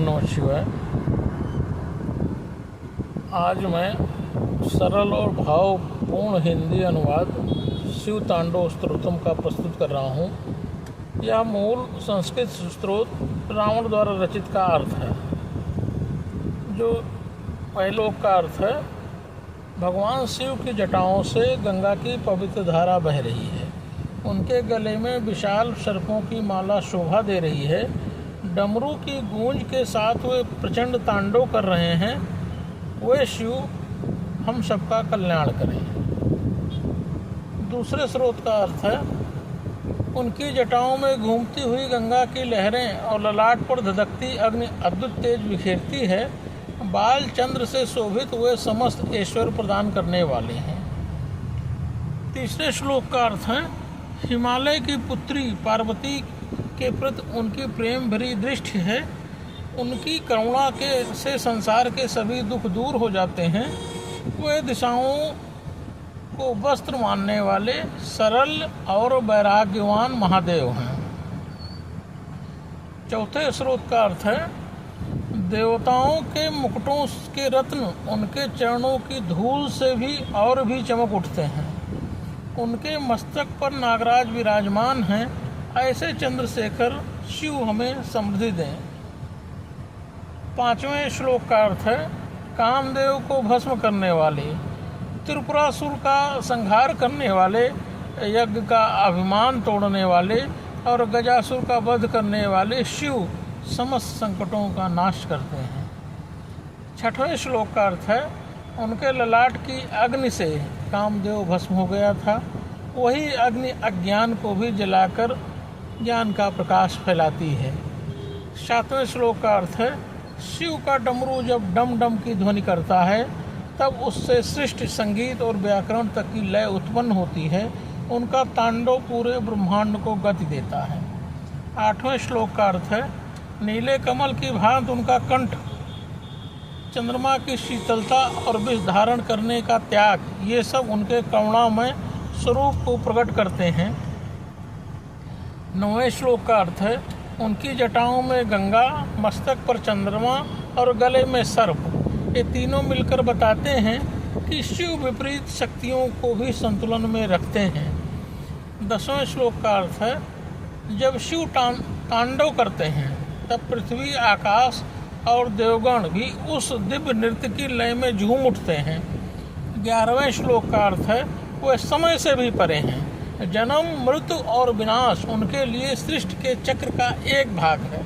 ओम नमः शिवाय। आज मैं सरल और भावपूर्ण हिंदी अनुवाद शिव तांडव स्तोत्रम का प्रस्तुत कर रहा हूँ। यह मूल संस्कृत स्त्रोत रावण द्वारा रचित का अर्थ है। जो पहलोक का अर्थ है, भगवान शिव की जटाओं से गंगा की पवित्र धारा बह रही है। उनके गले में विशाल सर्पों की माला शोभा दे रही है। डमरू की गूंज के साथ वे प्रचंड तांडव कर रहे हैं। वे शिव हम सबका कल्याण करें। दूसरे स्रोत का अर्थ है, उनकी जटाओं में घूमती हुई गंगा की लहरें और ललाट पर धधकती अग्नि अद्भुत तेज बिखेरती है। बाल चंद्र से शोभित वे समस्त ऐश्वर्य प्रदान करने वाले हैं। तीसरे श्लोक का अर्थ है, हिमालय की पुत्री पार्वती के प्रति उनकी प्रेम भरी दृष्टि है। उनकी करुणा से संसार के सभी दुख दूर हो जाते हैं। वे दिशाओं को वस्त्र मानने वाले सरल और वैराग्यवान महादेव हैं। चौथे स्रोत का अर्थ है, देवताओं के मुकुटों के रत्न उनके चरणों की धूल से भी और भी चमक उठते हैं। उनके मस्तक पर नागराज विराजमान हैं। ऐसे चंद्रशेखर शिव हमें समृद्धि दें। पांचवें श्लोक का अर्थ है, कामदेव को भस्म करने वाले, त्रिपुरासुर का संहार करने वाले, यज्ञ का अभिमान तोड़ने वाले और गजासुर का वध करने वाले शिव समस्त संकटों का नाश करते हैं। छठवें श्लोक का अर्थ है, उनके ललाट की अग्नि से कामदेव भस्म हो गया था। वही अग्नि अज्ञान को भी जलाकर ज्ञान का प्रकाश फैलाती है। सातवें श्लोक का अर्थ है, शिव का डमरू जब डम डम की ध्वनि करता है तब उससे सृष्टि, संगीत और व्याकरण तक की लय उत्पन्न होती है। उनका तांडव पूरे ब्रह्मांड को गति देता है। आठवें श्लोक का अर्थ है, नीले कमल की भांति उनका कंठ, चंद्रमा की शीतलता और विष धारण करने का त्याग, ये सब उनके करुणामय स्वरूप को प्रकट करते हैं। नौवें श्लोक का अर्थ है, उनकी जटाओं में गंगा, मस्तक पर चंद्रमा और गले में सर्प, ये तीनों मिलकर बताते हैं कि शिव विपरीत शक्तियों को भी संतुलन में रखते हैं। 10वें श्लोक का अर्थ है, जब शिव तांडव करते हैं तब पृथ्वी, आकाश और देवगण भी उस दिव्य नृत्य की लय में झूम उठते हैं। 11वें श्लोक का अर्थ है, वे समय से भी परे हैं। जन्म, मृत्यु और विनाश उनके लिए सृष्टि के चक्र का एक भाग है।